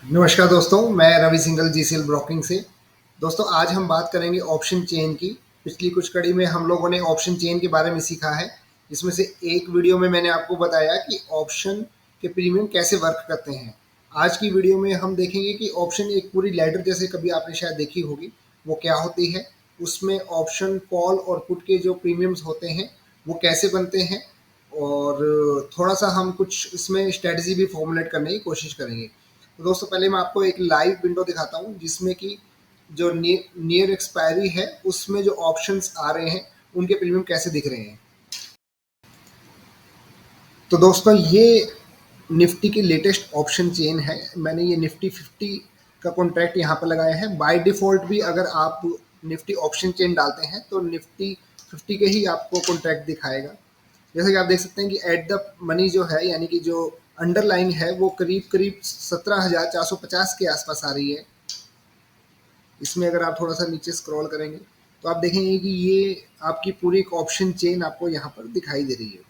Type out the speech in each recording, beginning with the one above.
नमस्कार दोस्तों, मैं रवि सिंघल जीसीएल ब्रोकिंग से। दोस्तों, आज हम बात करेंगे ऑप्शन चेन की। पिछली कुछ कड़ी में हम लोगों ने ऑप्शन चेन के बारे में सीखा है, जिसमें से एक वीडियो में मैंने आपको बताया कि ऑप्शन के प्रीमियम कैसे वर्क करते हैं। आज की वीडियो में हम देखेंगे कि ऑप्शन एक पूरी लैडर जैसे कभी आपने शायद देखी होगी, वो क्या होती है, उसमें ऑप्शन कॉल और पुट के जो प्रीमियम्स होते हैं वो कैसे बनते हैं, और थोड़ा सा हम कुछ इसमें स्ट्रेटजी भी फॉर्मुलेट करने की कोशिश करेंगे। तो दोस्तों, पहले मैं आपको एक लाइव विंडो दिखाता हूँ जिसमें कि जो नियर एक्सपायरी है उसमें जो ऑप्शंस आ रहे हैं उनके प्रीमियम कैसे दिख रहे हैं। तो दोस्तों, ये निफ्टी की लेटेस्ट ऑप्शन चेन है। मैंने ये निफ्टी 50 का कॉन्ट्रैक्ट यहाँ पर लगाया है। बाय डिफ़ॉल्ट भी अगर आप निफ्टी ऑप्शन चेन डालते हैं तो निफ्टी 50 के ही आपको कॉन्ट्रैक्ट दिखाएगा। जैसे कि आप देख सकते हैं कि एट द मनी जो है, यानी कि जो अंडरलाइन है, वो करीब करीब 17,450 के आसपास आ रही है। इसमें अगर आप थोड़ा सा नीचे स्क्रॉल करेंगे तो आप देखेंगे कि ये आपकी पूरी एक ऑप्शन चेन आपको यहाँ पर दिखाई दे रही है।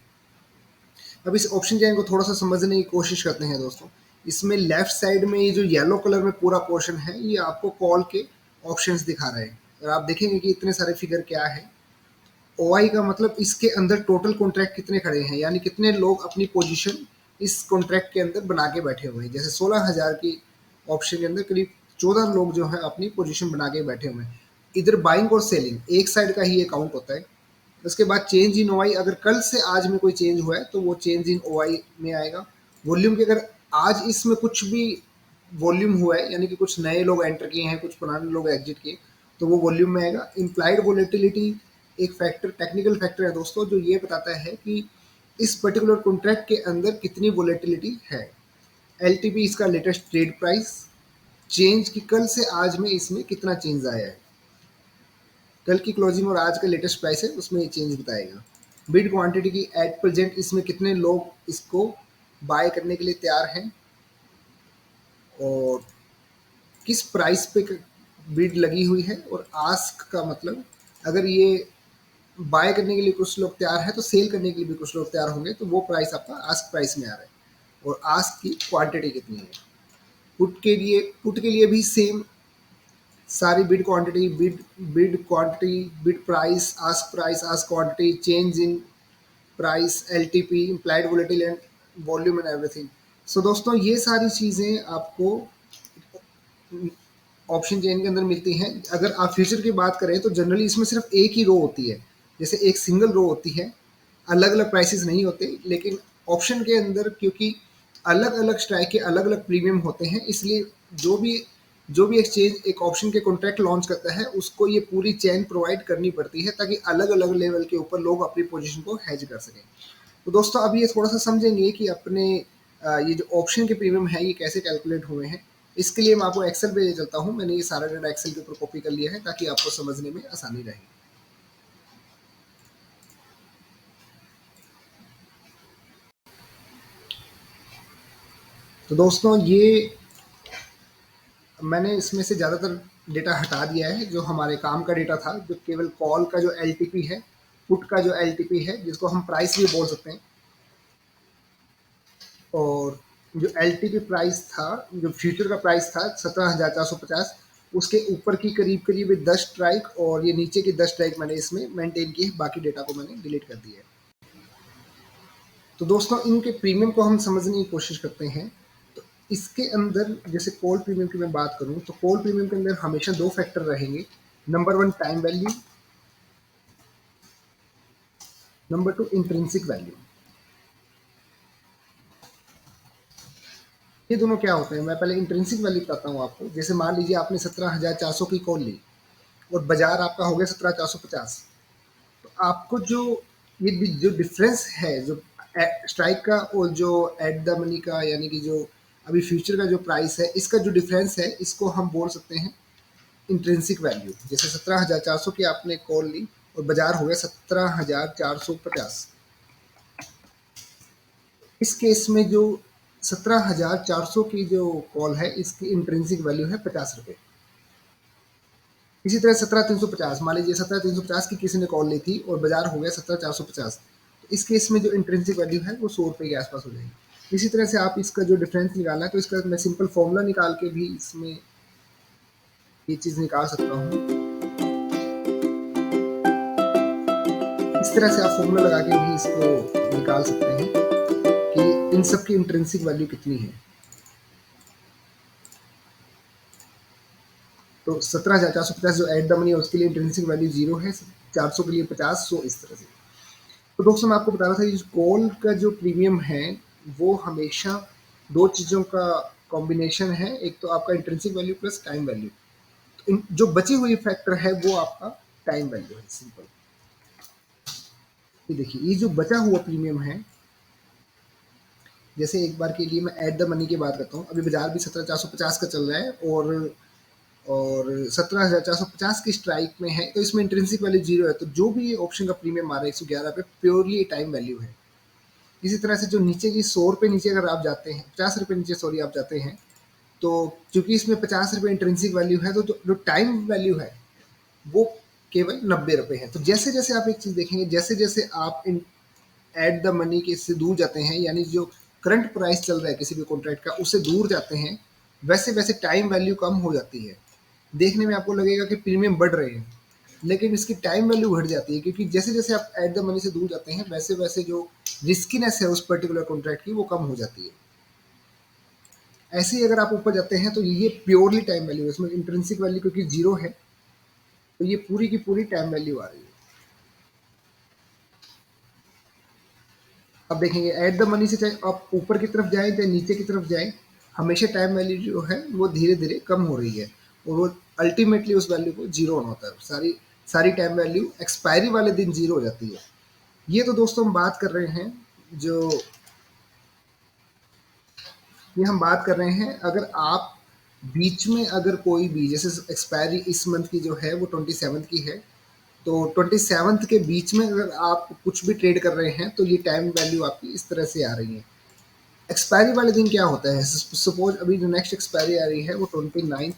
अब इस ऑप्शन चेन को थोड़ा सा समझने की कोशिश करते हैं दोस्तों। इसमें लेफ्ट साइड में ये जो येलो कलर में पूरा पोर्शन है, ये आपको कॉल के ऑप्शंस दिखा रहे हैं। और आप देखेंगे कि इतने सारे फिगर क्या है। ओआई का मतलब इसके अंदर टोटल कॉन्ट्रैक्ट कितने खड़े हैं, यानी कितने लोग अपनी पोजीशन इस कॉन्ट्रैक्ट के अंदर बना के बैठे हुए हैं। जैसे 16,000 की ऑप्शन के अंदर करीब 14 लोग जो है अपनी पोजीशन बना के बैठे हुए हैं। इधर बाइंग और सेलिंग एक साइड का ही ये काउंट होता है। उसके बाद चेंज इन ओआई, अगर कल से आज में कोई चेंज हुआ है तो वो चेंज इन ओआई में आएगा। वॉल्यूम की अगर आज इसमें कुछ भी वॉल्यूम हुआ है, यानी कि कुछ नए लोग एंटर किए हैं, कुछ पुराने लोग एग्जिट किए, तो वो वॉल्यूम में आएगा। इम्प्लाइड वोलेटिलिटी एक फैक्टर, टेक्निकल फैक्टर है दोस्तों, जो ये बताता है कि इस पर्टिकुलर कॉन्ट्रैक्ट के अंदर कितनी वोलेटिलिटी है। एलटीपी इसका लेटेस्ट ट्रेड प्राइस, चेंज की कल से आज में इसमें कितना चेंज आया है, कल की क्लोजिंग और आज का लेटेस्ट प्राइस है उसमें ये चेंज बताएगा। बिड क्वांटिटी की एट प्रेजेंट इसमें कितने लोग इसको बाय करने के लिए तैयार हैं, और किस प्राइस पे बिड लगी हुई है। और आस्क का मतलब, अगर ये बाय करने के लिए कुछ लोग तैयार हैं तो सेल करने के लिए भी कुछ लोग तैयार होंगे, तो वो प्राइस आपका आस्क प्राइस में आ रहा है। और आस्क की क्वांटिटी कितनी है। पुट के लिए भी सेम सारी bid quantity, bid price, ask quantity, change in price, LTP, implied volatility and volume and everything. So दोस्तों, ये सारी चीज़ें आपको ऑप्शन चेन के अंदर मिलती हैं। अगर आप फ्यूचर की बात करें तो जनरली इसमें सिर्फ एक ही रो होती है, जैसे एक सिंगल रो होती है, अलग अलग प्राइसेस नहीं होते। लेकिन ऑप्शन के अंदर क्योंकि अलग अलग स्ट्राइक के अलग अलग प्रीमियम होते हैं, इसलिए जो भी एक्सचेंज एक ऑप्शन के कॉन्ट्रैक्ट लॉन्च करता है उसको ये पूरी चेन प्रोवाइड करनी पड़ती है, ताकि अलग अलग लेवल के ऊपर लोग अपनी पोजीशन को हेज कर सकें। तो दोस्तों, अब ये थोड़ा सा समझेंगे कि अपने ये जो ऑप्शन के प्रीमियम है ये कैसे कैलकुलेट हुए हैं। इसके लिए मैं आपको एक्सेल पे ले चलता हूँ। मैंने ये सारा डाटा एक्सेल के ऊपर कॉपी कर लिया है ताकि आपको समझने में आसानी रहे। तो दोस्तों, ये मैंने इसमें से ज़्यादातर डेटा हटा दिया है। जो हमारे काम का डेटा था, जो केवल कॉल का जो एलटीपी है, पुट का जो एलटीपी है, जिसको हम प्राइस भी बोल सकते हैं, और जो एलटीपी प्राइस था, जो फ्यूचर का प्राइस था 17,450, उसके ऊपर की करीब करीब 10 स्ट्राइक और ये नीचे की 10 स्ट्राइक मैंने इसमें मेंटेन की है। बाकी डेटा को मैंने डिलीट कर दिया है। तो दोस्तों, इनके प्रीमियम को हम समझने की कोशिश करते हैं। तो इसके अंदर जैसे कॉल प्रीमियम की मैं बात करूं तो कॉल प्रीमियम के अंदर हमेशा दो फैक्टर रहेंगे। Number one, time value. Number two, intrinsic value. ये दोनों क्या होते हैं, मैं पहले इंट्रिंसिक वैल्यू बताता हूँ आपको। जैसे मान लीजिए आपने 17,400 की कॉल ली और बाजार आपका हो गया 17,450। तो आपको जो डिफरेंस है, जो स्ट्राइक का और जो एट द मनी का, यानी कि जो अभी फ्यूचर का जो प्राइस है, इसका जो डिफरेंस है, इसको हम बोल सकते हैं इंट्रिंसिक वैल्यू। जैसे 17,400 की आपने कॉल ली और बाजार हो गया 17,450। इस केस में जो 17,400 की जो कॉल है, इसकी इंट्रिंसिक वैल्यू है 50 रुपये। इसी तरह 17,350, मान लीजिए 17,350 की किसी ने कॉल ली थी और बाजार हो गया 17,450, तो इस केस में जो इंट्रिंसिक वैल्यू है वो 100 रुपये के आसपास हो जाएगी। इसी तरह से आप इसका जो डिफरेंस निकालना है तो इसका मैं सिंपल फॉर्मूला निकाल के भी इसमें ये चीज़ निकाल सकता हूँ। इस तरह से आप फॉर्मूला लगा के भी इसको निकाल सकते हैं कि इन सब की इंट्रिंसिक वैल्यू कितनी है। तो 17,450 जो एट द मनी है उसके लिए इंट्रिंसिक वैल्यू 0 है, 400 के लिए 50, 100 इस तरह से। तो दोस्तों मैं आपको बता रहा था कि कॉल का जो प्रीमियम है वो हमेशा दो चीज़ों का कॉम्बिनेशन है, एक तो आपका intrinsic value plus time value. तो जो बची हुई फैक्टर है वो आपका टाइम वैल्यू है, सिंपल। ये देखिए ये जो बचा हुआ प्रीमियम है, जैसे एक बार के लिए मैं एट द मनी की बात करता हूँ, अभी बाजार भी 17,450 का चल रहा है और 17,450 की स्ट्राइक में है, तो इसमें इंट्रिंसिक वैल्यू 0 है। तो जो भी ये ऑप्शन का प्रीमियम आ रहा है 111 पे, प्योरली टाइम वैल्यू है। इसी तरह से जो नीचे की 100 रुपये नीचे अगर आप जाते हैं, 50 रुपये नीचे सॉरी आप जाते हैं, तो चूंकि इसमें 50 रुपये इंट्रिंसिक वैल्यू है, तो जो टाइम वैल्यू है वो केवल 90 रुपये है। तो जैसे जैसे आप एक चीज़ देखेंगे, जैसे जैसे आप इन एट द मनी के से दूर जाते हैं, यानी जो करंट प्राइस चल रहा है किसी भी कॉन्ट्रैक्ट का उससे दूर जाते हैं, वैसे वैसे टाइम वैल्यू कम हो जाती है। देखने में आपको लगेगा कि प्रीमियम बढ़ रहे हैं, लेकिन इसकी टाइम वैल्यू घट जाती है, क्योंकि जैसे जैसे आप एट द मनी से दूर जाते हैं वैसे वैसे जो रिस्कीनेस है उस पर्टिकुलर कॉन्ट्रैक्ट की वो कम हो जाती है। ऐसे ही अगर आप ऊपर जाते हैं तो ये प्योरली टाइम वैल्यू है, इसमें इंट्रिंसिक वैल्यू क्योंकि 0 है, तो ये पूरी की पूरी टाइम वैल्यू आ रही है। अब देखेंगे एट द मनी से चाहे आप ऊपर की तरफ जाएं चाहे नीचे की तरफ जाएं, हमेशा टाइम वैल्यू जो है वो धीरे धीरे कम हो रही है, और वो अल्टीमेटली उस वैल्यू को जीरो होना होता है। सारी सारी टाइम वैल्यू एक्सपायरी वाले दिन जीरो हो जाती है। ये तो दोस्तों हम बात कर रहे हैं, जो ये हम बात कर रहे हैं अगर आप बीच में अगर कोई भी, जैसे एक्सपायरी इस मंथ की जो है वो 27 की है, तो 27 के बीच में अगर आप कुछ भी ट्रेड कर रहे हैं तो ये टाइम वैल्यू आपकी इस तरह से आ रही है। एक्सपायरी वाले दिन क्या होता है, सपोज अभी जो नेक्स्ट एक्सपायरी आ रही है वो 29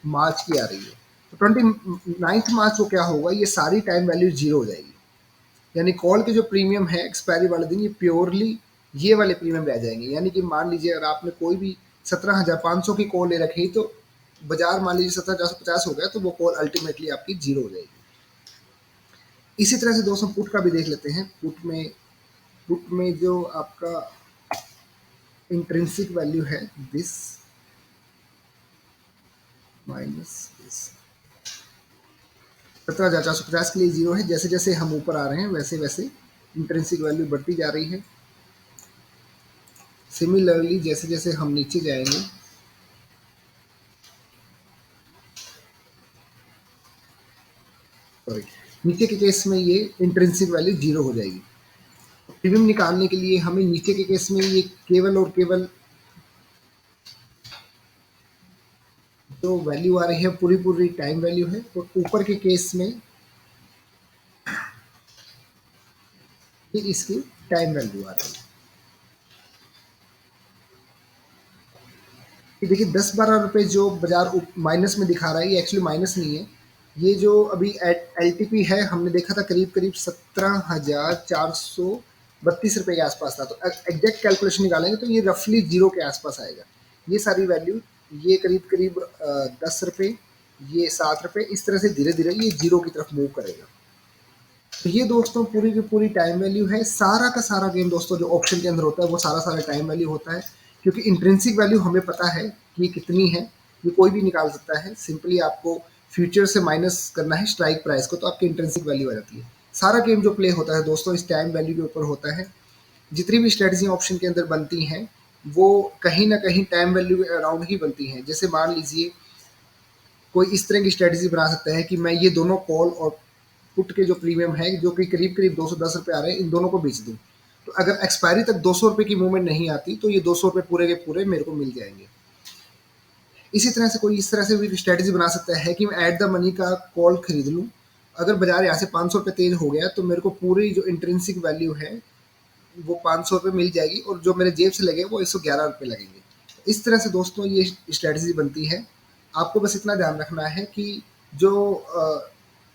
मार्च की आ रही है, तो 29 मार्च को क्या होगा, ये सारी टाइम वैल्यू जीरो हो जाएगी। यानी कॉल के जो प्रीमियम है एक्सपायरी वाले दिन ये प्योरली ये वाले प्रीमियम रह जाएंगे। यानी कि मान लीजिए अगर आपने कोई भी 17,500 की कॉल ले रखी, तो बाजार मान लीजिए 17,450 हो गया, तो वो कॉल अल्टीमेटली आपकी जीरो हो जाएगी। इसी तरह से दोस्तों पुट का भी देख लेते हैं। पुट में जो आपका इंट्रिंसिक वैल्यू है दिस माइनस दिस, 17,450 के लिए 0 है। जैसे जैसे हम ऊपर आ रहे हैं वैसे वैसे इंट्रिंसिक वैल्यू बढ़ती जा रही है। सिमिलरली जैसे जैसे हम नीचे जाएंगे, सॉरी, नीचे के केस में ये इंट्रिंसिक वैल्यू 0 हो जाएगी। प्रीमियम निकालने के लिए हमें नीचे के केस में ये केवल और केवल जो वैल्यू आ रही है पूरी पूरी टाइम वैल्यू है, और ऊपर के केस में ये इसकी टाइम वैल्यू आ रही है। ये देखिए 10-12 रुपए जो बाजार माइनस में दिखा रहा है, ये एक्चुअली माइनस नहीं है। ये जो अभी एल टी पी है हमने देखा था करीब करीब 17,432 रुपये के आसपास था, तो एग्जैक्ट कैलकुलेशन निकालेंगे तो ये रफली जीरो के आसपास आएगा। ये सारी वैल्यू, ये करीब करीब 10 रुपये, ये 7 रुपये, इस तरह से धीरे धीरे ये जीरो की तरफ मूव करेगा। तो ये दोस्तों पूरी की पूरी टाइम वैल्यू है। सारा का सारा गेम दोस्तों जो ऑप्शन के अंदर होता है वो सारा सारा टाइम वैल्यू होता है, क्योंकि इंट्रिंसिक वैल्यू हमें पता है कि कितनी है, ये कोई भी निकाल सकता है। सिंपली आपको फ्यूचर से माइनस करना है स्ट्राइक प्राइस को, तो आपकी इंट्रिंसिक वैल्यू आ जाती है। सारा गेम जो प्ले होता है दोस्तों इस टाइम वैल्यू के ऊपर होता है। जितनी भी स्ट्रेटजी ऑप्शन के अंदर बनती हैं वो कहीं ना कहीं टाइम वैल्यू के अराउंड ही बनती हैं। जैसे मान लीजिए कोई इस तरह की स्ट्रेटजी बना सकता है कि मैं ये दोनों कॉल और पुट के जो प्रीमियम है जो कि करीब करीब 210 रुपये आ रहे हैं, इन दोनों को बेच दूँ, तो अगर एक्सपायरी तक 200 रुपये की मूवमेंट नहीं आती तो ये 200 रुपये पूरे के पूरे मेरे को मिल जाएंगे। इसी तरह से कोई इस तरह से भी स्ट्रेटजी बना सकता है कि मैं एट द मनी का कॉल खरीद लूँ, अगर बाजार यहाँ से 500 रुपये तेज हो गया तो मेरे को पूरी जो इंट्रिंसिक वैल्यू है वो 500 रुपये मिल जाएगी, और जो मेरे जेब से लगे वो 111 रुपये लगेंगे। इस तरह से दोस्तों ये स्ट्रेटजी बनती है। आपको बस इतना ध्यान रखना है कि जो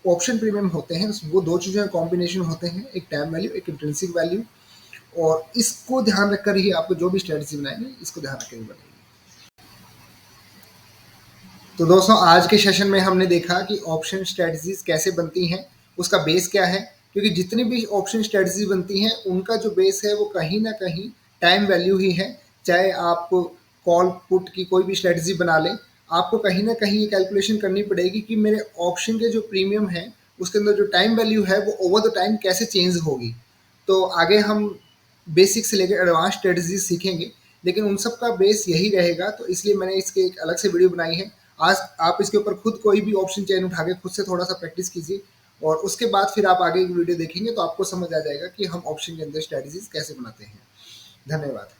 ऑप्शन प्रीमियम होते हैं वो दो चीज़ों के कॉम्बिनेशन होते हैं, एक टाइम वैल्यू एक इंट्रिंसिक वैल्यू। और इसको ध्यान रखकर ही आपको जो भी स्ट्रेटजी बनाएंगे इसको ध्यान रखकर ही बनाएंगे। तो दोस्तों आज के सेशन में हमने देखा कि ऑप्शन स्ट्रेटजीज कैसे बनती हैं, उसका बेस क्या है, क्योंकि जितनी भी ऑप्शन स्ट्रेटजी बनती हैं उनका जो बेस है वो कहीं ना कहीं टाइम वैल्यू ही है। चाहे आप कॉल पुट की कोई भी स्ट्रेटजी बना लें, आपको कहीं ना कहीं ये कैलकुलेशन करनी पड़ेगी कि मेरे ऑप्शन के जो प्रीमियम है उसके अंदर जो टाइम वैल्यू है वो ओवर द टाइम कैसे चेंज होगी। तो आगे हम बेसिक से लेकर एडवांस स्ट्रेटजीज सीखेंगे, लेकिन उन सब का बेस यही रहेगा। तो इसलिए मैंने इसके एक अलग से वीडियो बनाई है। आज आप इसके ऊपर खुद कोई भी ऑप्शन चेन उठा के खुद से थोड़ा सा प्रैक्टिस कीजिए, और उसके बाद फिर आप आगे की वीडियो देखेंगे तो आपको समझ आ जाएगा कि हम ऑप्शन के अंदर स्ट्रेटजीज कैसे बनाते हैं। धन्यवाद।